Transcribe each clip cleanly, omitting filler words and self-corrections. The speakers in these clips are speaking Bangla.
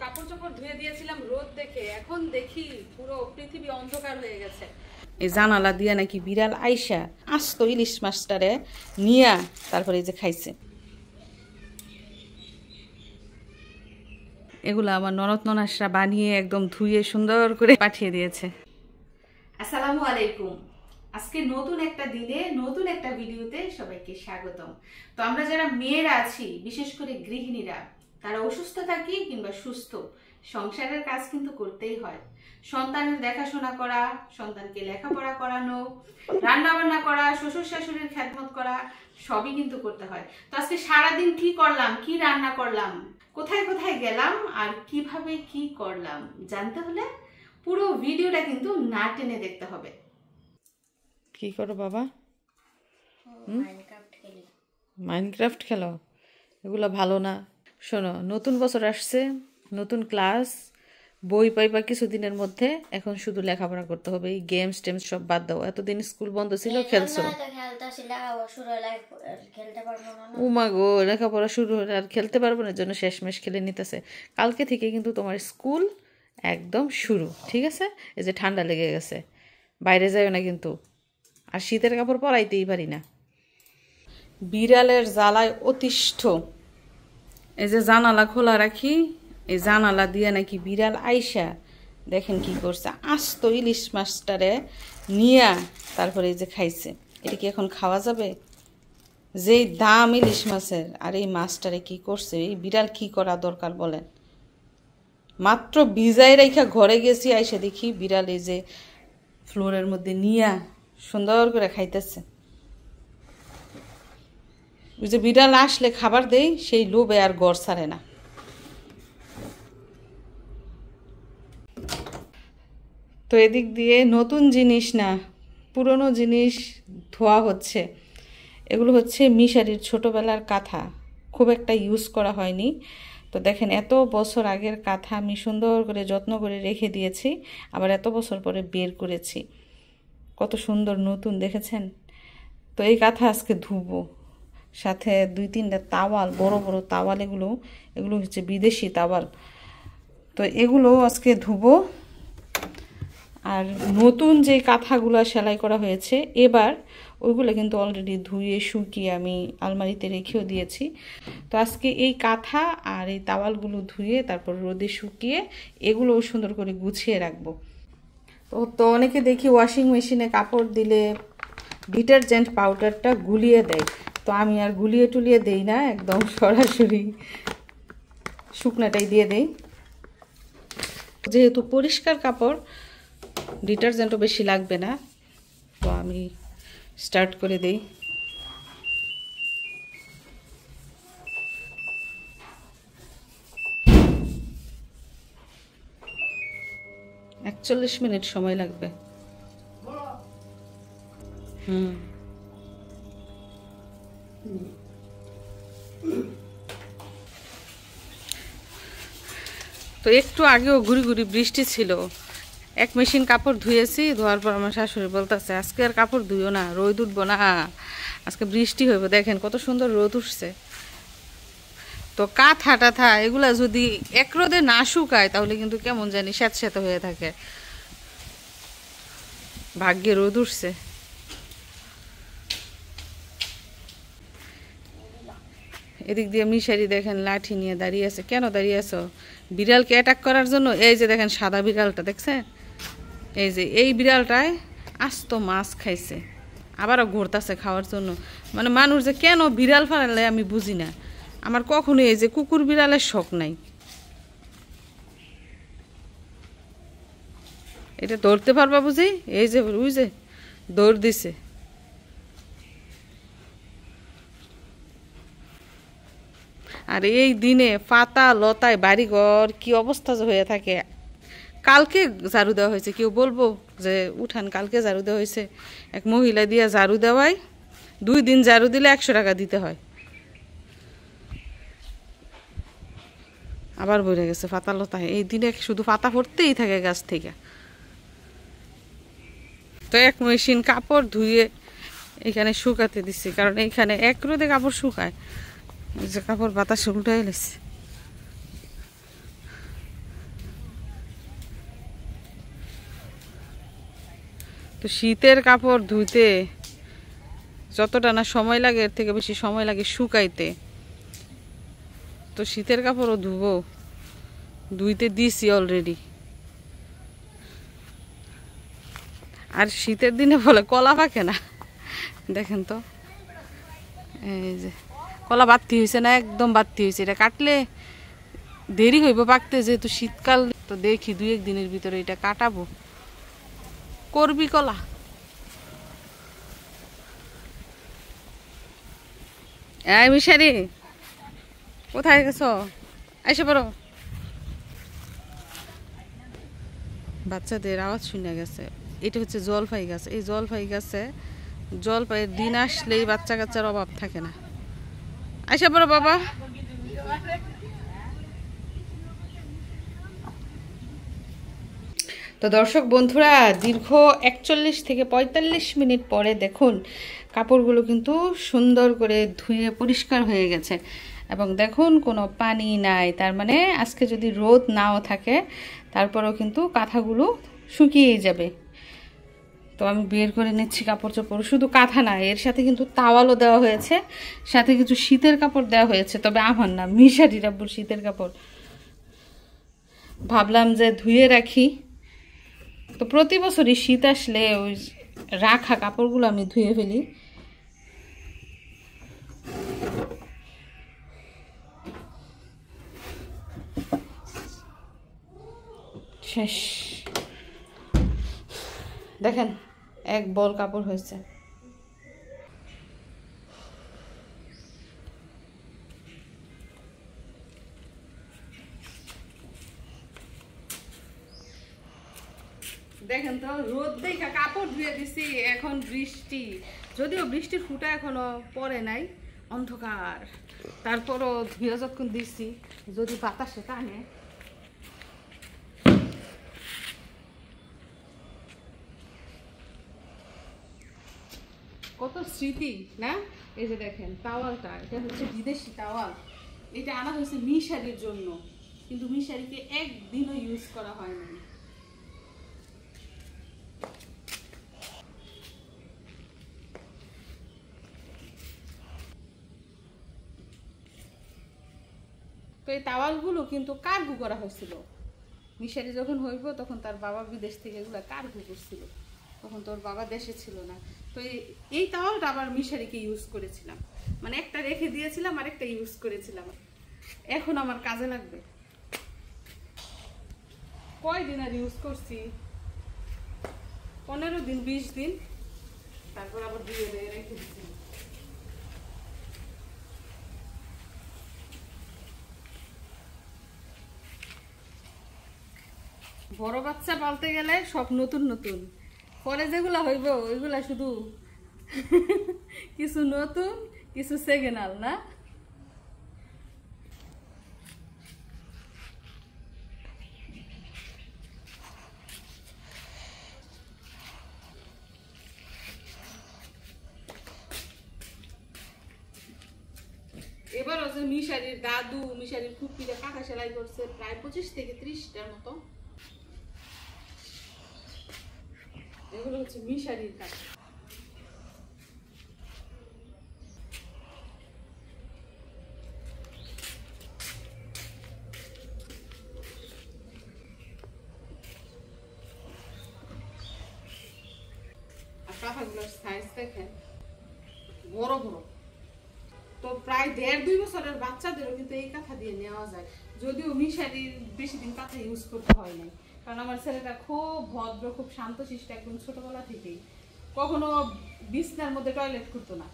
কাপড় চোপড় ধুয়ে দিয়েছিলাম রোদ দেখে, এখন দেখি পুরো পৃথিবী অন্ধকার হয়ে গেছে। এই জানালা দিয়ে নাকি বিড়াল আইসা আস্ত ইলিশ মাছটারে নিয়া তারপরে এই যে খাইছে। এগুলো আমার ননদ ননাসরা বানিয়ে একদম ধুয়ে সুন্দর করে পাঠিয়ে দিয়েছে। আসসালামু আলাইকুম। আজকে নতুন একটা দিনে নতুন একটা ভিডিওতে সবাইকে স্বাগতম। তো আমরা যারা মেয়েরা আছি, বিশেষ করে গৃহিণীরা, তারা অসুস্থ থাকি কিংবা সুস্থ, সংসারের কাজ কিন্তু করতেই হয়। সন্তানের দেখাশোনা করা, সন্তানকে লেখাপড়া করানো, রান্না বান্না করা, শ্বশুর শাশুড়ির খেদমত করা, সবই কিন্তু করতে হয়। তো আজকে সারাদিন কি করলাম, কি রান্না করলাম, কোথায় কোথায় গেলাম আর কিভাবে কি করলাম জানতে হলে পুরো ভিডিওটা কিন্তু না টেনে দেখতে হবে। কি করো বাবা? মাইনক্রাফট খেলো? এগুলো ভালো না। শোনো, নতুন বছর আসছে, নতুন ক্লাস, বই পাইবা কিছুদিনের মধ্যে। এখন শুধু লেখাপড়া করতে হবে। এই গেমস টেমস সব বাদ দাও। এতদিন স্কুল বন্ধ ছিল, খেলছো। উমা গো, লেখাপড়া শুরু হলে আর খেলতে পারবো না, জন্য শেষমেশ খেলে নিতেছে। কালকে থেকে কিন্তু তোমার স্কুল একদম শুরু, ঠিক আছে? এই যে ঠান্ডা লেগে গেছে, বাইরে যাইও না কিন্তু। আর শীতের কাপড় পরাইতেই পারি না, বিড়ালের জ্বালায় অতিষ্ঠ। এই যে জানালা খোলা রাখি, এই জানালা দিয়ে নাকি বিড়াল আইসা দেখেন কি করছে, আস্ত ইলিশ মাছটারে নিয়া তারপরে এই যে খাইছে। এটা কি এখন খাওয়া যাবে? যেই দাম ইলিশ মাছের, আর এই মাছটারে কি করছে, এই বিড়াল কি করা দরকার বলেন? মাত্র ভিজাই রাইখা ঘরে গেছি, আইসা দেখি বিড়াল এই যে ফ্লোরের মধ্যে নিয়া সুন্দর করে খাইতেছে। ওই যে বিড়াল আসলে খাবার দেই, সেই লোভে আর গড় ছাড়ে না। তো এদিক দিয়ে নতুন জিনিস না, পুরনো জিনিস ধোয়া হচ্ছে। এগুলো হচ্ছে মিশারির ছোটোবেলার কাঁথা, খুব একটা ইউজ করা হয়নি। তো দেখেন, এত বছর আগের কাঁথা আমি সুন্দর করে যত্ন করে রেখে দিয়েছি, আবার এত বছর পরে বের করেছি। কত সুন্দর নতুন, দেখেছেন? তো এই কাঁথা আজকে ধুবো। সাথে 2-3টা তাওয়াল, বড় বড় তাওয়াল, এগুলো হচ্ছে বিদেশি তাওয়াল। তো এগুলো আজকে ধুবো। আর নতুন যে কাঁথাগুলো সেলাই করা হয়েছে এবার, ওইগুলো কিন্তু অলরেডি ধুয়ে শুকিয়ে আমি আলমারিতে রেখেও দিয়েছি। তো আজকে এই কাঁথা আর এই তাওয়ালগুলো ধুয়ে তারপর রোদে শুকিয়ে এগুলোও সুন্দর করে গুছিয়ে রাখবো। তো অনেকে দেখি ওয়াশিং মেশিনে কাপড় দিলে ডিটারজেন্ট পাউডারটা গুলিয়ে দেয়। তো আমি আর গুলিয়ে টুলিয়ে দেই না, একদম সরাসরি শুকনাটাই দিয়ে দেই। যেহেতু পরিষ্কার কাপড়, ডিটারজেন্টও বেশি লাগবে না, তো আমি স্টার্ট করে দেই। হুম, 41 মিনিট সময় লাগবে। তো একটু আগেও ঘুরি ঘুরি বৃষ্টি ছিল, এক মেশিন কাপড় ধুয়েছি। ধোয়ার পর আমার শাশুড়ি বলতেছে, আজকে আর কাপড় ধুইও না, রোদ উঠবো না, আজকে বৃষ্টি হইব। দেখেন কত সুন্দর রোদ উঠছে। তো কাঁথা টাথা এগুলা যদি এক রোদে না শুকায় তাহলে কিন্তু কেমন জানি স্যাঁতস্যাঁতে হয়ে থাকে। ভাগ্যে রোদ উঠছে। এদিক দিয়ে মিশারি দেখেন লাঠি নিয়ে দাঁড়িয়ে আছে। কেন দাঁড়িয়ে আছো? বিড়ালকে অ্যাটাক করার জন্য? এই যে দেখেন সাদা বিড়ালটা, দেখছেন? এই যে এই বিড়ালটায় আস্ত মাছ খাইছে, আবারও ঘুরতেছে খাওয়ার জন্য। মানে মানুষ যে কেন বিড়াল ফালালে আমি বুঝি না। আমার কখনো এই যে কুকুর বিড়ালের শখ নাই। এটা ধরতে পারবা বুঝি? এই যে ওই যে দৌড় দিছে। আর এই দিনে পাতা লতায় বাড়িঘর কি অবস্থা হয়ে থাকে। কালকে ঝাড়ু দেওয়া হয়েছে, কেউ বলবো যে উঠান কালকে ঝাড়ু দেওয়া হয়েছে? এক মহিলা দিয়ে ঝাড়ু দেওয়ায় 2 দিন ঝাড়ু দিলে 100 টাকা দিতে হয়। আবার বইরে গেছে পাতা লতা। এই দিনে শুধু পাতা পড়তেই থাকে গাছ থেকে। তো এক মেশিন কাপড় ধুয়ে এখানে শুকাতে দিচ্ছি, কারণ এইখানে এক রোদে কাপড় শুকায়। এই যে কাপড় বাতাসে উল্টাই গেছে। তো শীতের কাপড় ধুইতে যতটা না সময় লাগে এর থেকে বেশি সময় লাগে শুকাইতে। তো শীতের কাপড়ও ধুবো, ধুইতে দিছি অলরেডি। আর শীতের দিনে বলে কলা পাকে না, দেখেন তো এই যে কলা বাড়তি হয়েছে না, একদম বাড়তি হয়েছে। এটা কাটলে দেরি হইব পাকতে, যেহেতু শীতকাল। তো দেখি 2-1 দিনের ভিতরে এটা কাটাবো। করবি কলা? এই মিশারি, কোথায় গেছো? এসে পড়ো। বাচ্চাদের আওয়াজ শুনে গেছে। এটা হচ্ছে জলপাই গাছ। এই জলপাই গাছে জলপাইয়ের দিন আসলেই বাচ্চা কাচ্চার অভাব থাকে না। এসে পড়ো বাবা। তো দর্শক বন্ধুরা, দীর্ঘ 41 থেকে 45 মিনিট পরে দেখুন কাপড়গুলো কিন্তু সুন্দর করে ধুয়ে পরিষ্কার হয়ে গেছে, এবং দেখুন কোনো পানি নাই। তার মানে আজকে যদি রোদ নাও থাকে তারপরেও কিন্তু কাঁথাগুলো শুকিয়েই যাবে। তো আমি বের করে নিচ্ছি কাপড় চোপড়। শুধু কাঁথা না, এর সাথে কিন্তু তাওয়ালও দেওয়া হয়েছে, সাথে কিছু শীতের কাপড় দেওয়া হয়েছে। তবে আমার না, মিশারির আব্বুর শীতের কাপড়। ভাবলাম যে ধুয়ে রাখি। তো প্রতি বছরই শীত আসলে ওই রাখা কাপড়গুলো আমি ধুয়ে ফেলি। শেষ। দেখেন এক বল কাপড় হয়েছে। দেখেন তো রোদ দেখা কাপড় ধুয়ে দিছি, এখন বৃষ্টি। যদিও বৃষ্টির ফুটা এখনো পড়ে নাই, অন্ধকার। তারপরও ধুয়ে যতক্ষণ দিচ্ছি, যদি বাতাসে টানে। কত স্মৃতি না। এই যে দেখেন তাওয়ালটা, এটা হচ্ছে বিদেশি তাওয়াল। এটা আনা হয়েছে মিশারির জন্য, কিন্তু মিশারিকে একদিনও ইউজ করা হয় না। তো এই তাওয়ালগুলো কিন্তু কার্গো করা হয়েছিল। মিশারি যখন হইব তখন তার বাবা বিদেশ থেকে এগুলো কার্গো করছিল, তখন তোর বাবা দেশে ছিল না। তো এই তাওয়ালটা আবার মিশারিকে ইউজ করেছিলাম, মানে একটা রেখে দিয়েছিলাম আর একটা ইউজ করেছিলাম। এখন আমার কাজে লাগবে। কয়দিন আর ইউজ করছি? 15 দিন 20 দিন, তারপর আবার দিয়ে রেখে দিচ্ছি। বড় বাচ্চা পালতে গেলে সব নতুন নতুন, পরে যেগুলা হইব ওইগুলা শুধু কিছু নতুন কিছু সেকেন্ডাল না। এবার হচ্ছে মিশারির দাদু, মিশারির ফুপিরা কাঁথা সেলাই করছে প্রায় 25 থেকে 30টার মতো। এগুলো হচ্ছে মিশারির কাজ। আর কাঁথাগুলোর সাইজ দেখেন, বড় বড়। তো প্রায় 1.5-2 বছরের বাচ্চাদেরও কিন্তু এই কাঁথা দিয়ে নেওয়া যায়, যদিও মিশারির বেশি দিন কাঁথা ইউজ করতে হয় নাই। কারণ আমার ছেলেটা খুব ভদ্র, খুব শান্তশিষ্ট, একদম ছোটবেলা থেকেই কখনো বিছনার মধ্যে টয়লেট করতো না।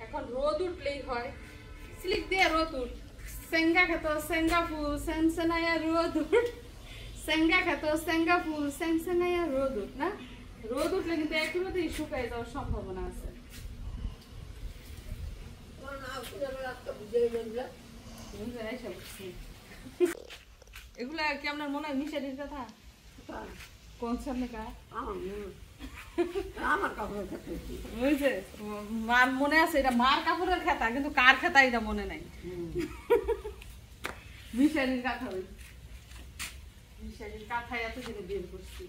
এখন রোদ উঠলেই হয়, স্লিক দিয়ে রোদ সেঙ্গা খেত সেঙ্গা ফুল সেনসেনায়া রোদ উঠ সেঙ্গা খেত সেঙ্গা ফুল সেনসেনায়া রোদ উঠ না রোদ উঠলে কিন্তু একেবারেই শুকায় যাওয়ার সম্ভাবনা আছে এগুলা কি আপনার মনে হয় মিশারির কথা কোন সামনে আমার কাপড়ের খেতা বুঝছে মার মনে আছে এটা মার কাপড়ের খেতা কিন্তু কার খেতা এটা মনে নাই মিশারির কথা ওই মিশারির কথা এত থেকে বের করছি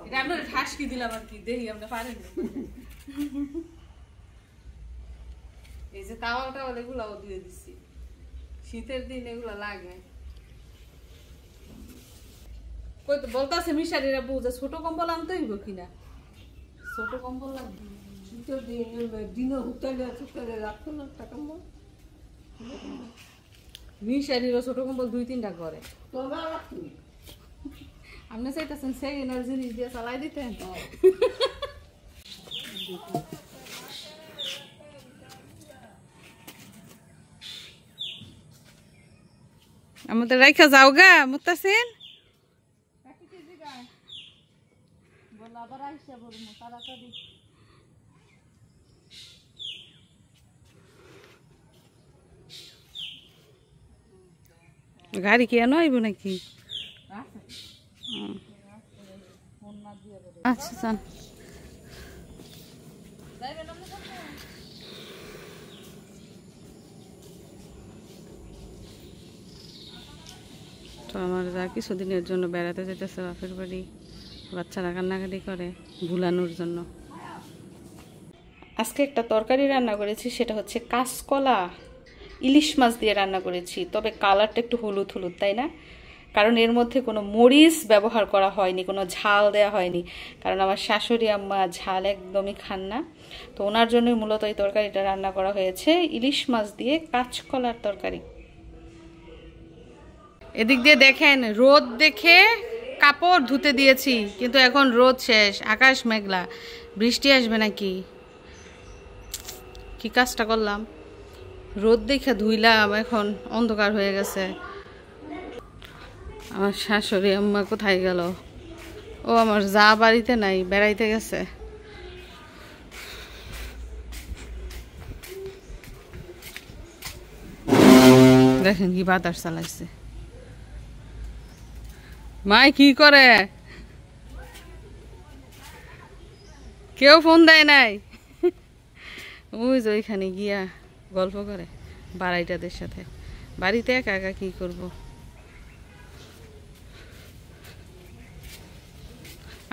এটা আপনার ঠাসকি দিলাম আর কি দেখি আমরা পারেন এই যে তাওয়াটা এগুলাও দিয়ে দিচ্ছি শীতের দিন এগুলো লাগে কই তো বলতাছে মিশারিরা বুঝে ছোট কম্বল আনতে হইব কিনা ছোট কম্বল লাগবে শীতের দিন হুতালে রাখতো না একটা কম্বল মিশারিরও ছোট কম্বল 2-3টা করে আপনি চাইতেছেন সেই এনার্জি জিনিস দিয়ে চালাই দিতেন আমাদের রাইখা যাও গা মুতাসিন গাড়ি কি এনো আইব নাকি আচ্ছা যান তো আমার যা কিছুদিনের জন্য বেড়াতে যেতেছে বাপের বাড়ি বাচ্চারা কান্নাকাটি করে ভুলানোর জন্য আজকে একটা তরকারি রান্না করেছি সেটা হচ্ছে কাঁচকলা ইলিশ মাছ দিয়ে রান্না করেছি তবে কালারটা একটু হলুদ হলুদ তাই না কারণ এর মধ্যে কোনো মরিচ ব্যবহার করা হয়নি কোনো ঝাল দেওয়া হয়নি কারণ আমার শাশুড়ি আম্মা ঝাল একদমই খান না তো ওনার জন্যই মূলত এই তরকারিটা রান্না করা হয়েছে ইলিশ মাছ দিয়ে কাঁচকলার তরকারি এদিক দিয়ে দেখেন রোদ দেখে কাপড় ধুতে দিয়েছি কিন্তু এখন রোদ শেষ আকাশ মেঘলা বৃষ্টি আসবে নাকি কি কাজটা করলাম রোদ দেখে ধুইলাম এখন অন্ধকার হয়ে গেছে আমার শাশুড়ি আম্মা কোথায় গেল ও আমার যা বাড়িতে নাই বেড়াইতে গেছে দেখেন কি বাতাস চালাইছে মাই কি করে কেউ ফোন দেয় নাই ওই যে ওইখানে গিয়া গল্প করে বাড়াইটাদের সাথে বাড়িতে একা একা কি করব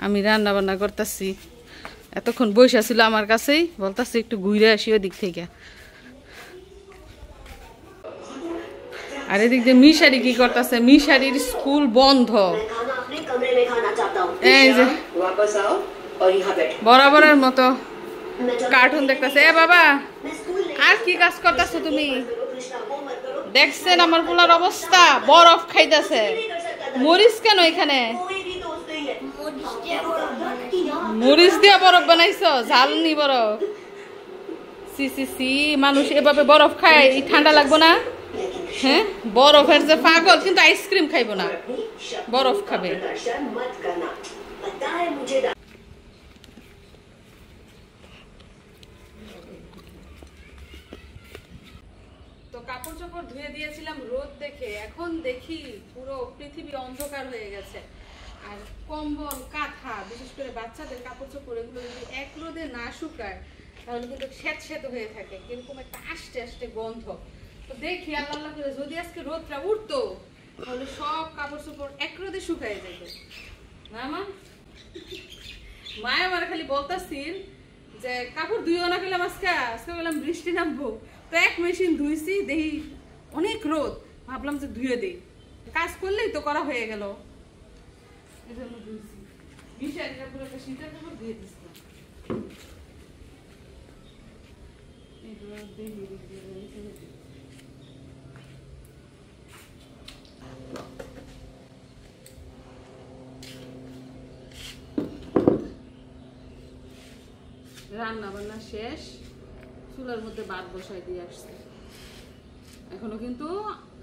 আমি রান্না বান্না করতেছি এতক্ষণ বসে ছিল আমার কাছেই বলতেছি একটু ঘুরে আসি ওদিক থেকে আর এদিক দিয়ে মিশারি কি করতেছে মিশারির স্কুল বন্ধ এই যে বরাবরের মতো কার্টুন দেখতেছে এ বাবা আর কি কাজ করতেছো তুমি দেখছেন আমার পোলার অবস্থা বরফ খাইতেছে মরিচ কেন এখানে মরিচ দিয়ে বরফ বানাইছো ঝাল নি বরফ সি সি সি মানুষ এভাবে বরফ খায় ঠান্ডা লাগবো না হ্যাঁ বরফের যে পাগল কিন্তু আইসক্রিম খাইবো না বরফ খাবে তো কাপড় চোপড় ধুয়ে দিয়েছিলাম রোদ দেখে এখন দেখি পুরো পৃথিবী অন্ধকার হয়ে গেছে আর কম্বল কাঁথা বিশেষ করে বাচ্চাদের কাপড় চোপড় এগুলো যদি এক রোদে না শুকায় তাহলে কিন্তু স্যাঁত হয়ে থাকে কিরকম একটা আস্তে আস্তে গন্ধ তো দেখি আল্লাহ করে যদি আজকে রোদটা উঠতো তাহলে সব কাপড় চোপড় এক রোদে শুকায় যেত না মা আমার খালি বলতাছিল যে কাপড় ধুইও না গেলাম আজকে বললাম বৃষ্টি নামবো তো এক মেশিন ধুইছি দেখি অনেক রোদ ভাবলাম যে ধুয়ে দিই কাজ করলেই তো করা হয়ে গেল এজন্য ধুইছি মিশারিটা পুরো একটা শীতের কাপড় ধুয়ে দিছিলাম এগুলো দেখি রান্না বান্না শেষ চুলার মধ্যে ভাত বসাই দিয়ে আসছে এখনো কিন্তু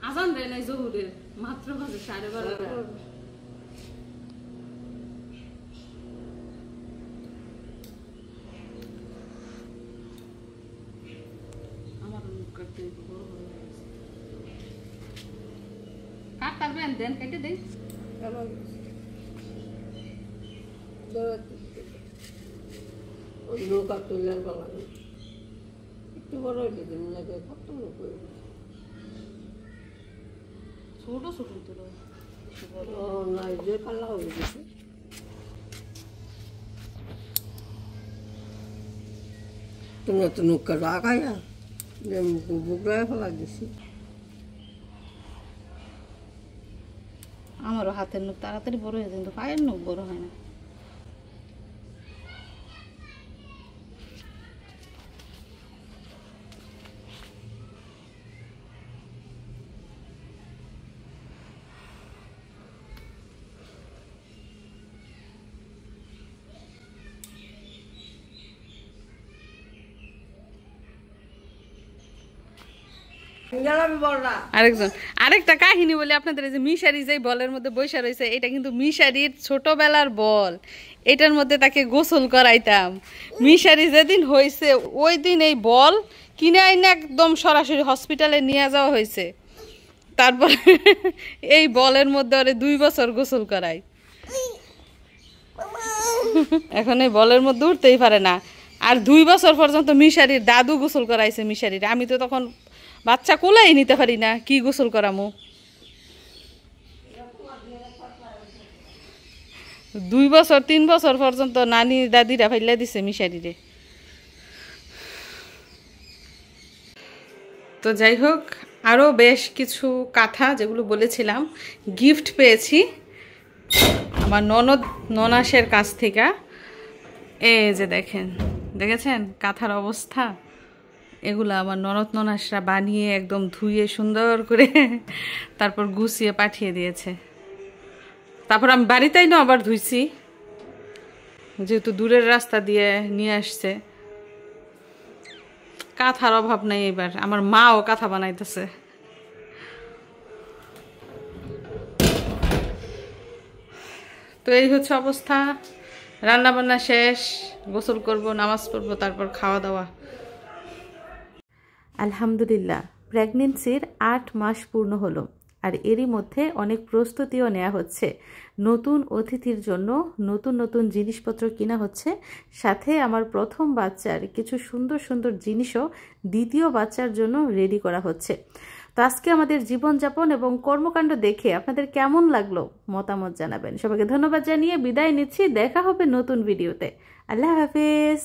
আজান দেয় নাই জহুরের, মাত্র বাজে 12:30। আমার কাটতে বড় বড় কাট পারবেন, দেন কেটে দেন। নৌকা তুলে একটু বড় হইলে দিন লাগে, কত লোক ছোট ছোট তো না, যে পাল্লা হয়ে গেছে। তোমরা তো নৌকা রাখাইয়া বুকড়ায় ফেলা দিছি। আমারও হাতের নখ তাড়াতাড়ি বড় হয়ে যায়, কিন্তু পায়ের নখ বড় হয় না। আরেকটা কাহিনী বলি আপনাদের, যে মিশারি যে বলের মধ্যে বৈশা রয়েছে, এটা কিন্তু মিশারির ছোটবেলার বল। এটার মধ্যে তাকে গোসল করাইতাম। মিশারি যেদিন হয়েছে ওই দিন এই বল কিনে আইনে একদম সরাসরি হসপিটালে নিয়ে যাওয়া হয়েছে। তারপর এই বলের মধ্যে ওরে 2 বছর গোসল করাই। এখন এই বলের মধ্যে উঠতেই পারে না। আর 2 বছর পর্যন্ত মিশারির দাদু গোসল করাইছে মিশারির। আমি তো তখন বাচ্চা কোলাই নিতে পারি না, কি গোসল করামু। 2 বছর 3 বছর পর্যন্ত নানি দাদিরা ফাইলা দিছে মিশারিরে। তো যাই হোক, আরও বেশ কিছু কাঁথা যেগুলো বলেছিলাম গিফট পেয়েছি আমার ননাসের কাছ থেকে। এই যে দেখেছেন কাঁথার অবস্থা। এগুলো আমার ননাসরা বানিয়ে একদম ধুয়ে সুন্দর করে তারপর গুছিয়ে পাঠিয়ে দিয়েছে। তারপর আমি বাড়িতেই না আবার ধুইছি, যেহেতু দূরের রাস্তা দিয়ে নিয়ে আসছে। কাঁথার অভাব নাই এবার, আমার মাও কাঁথা বানাইতেছে। তো এই হচ্ছে অবস্থা। রান্না বান্না শেষ, গোসল করব, নামাজ পড়বো, তারপর খাওয়া দাওয়া। আলহামদুলিল্লাহ, প্রেগনেন্সির 8 মাস পূর্ণ হলো, আর এরই মধ্যে অনেক প্রস্তুতিও নেওয়া হচ্ছে। নতুন অতিথির জন্য নতুন নতুন জিনিসপত্র কিনা হচ্ছে, সাথে আমার প্রথম বাচ্চার কিছু সুন্দর সুন্দর জিনিসও দ্বিতীয় বাচ্চার জন্য রেডি করা হচ্ছে। তো আজকে আমাদের জীবনযাপন এবং কর্মকাণ্ড দেখে আপনাদের কেমন লাগলো মতামত জানাবেন। সবাইকে ধন্যবাদ জানিয়ে বিদায় নিচ্ছি। দেখা হবে নতুন ভিডিওতে। আল্লাহ হাফেজ।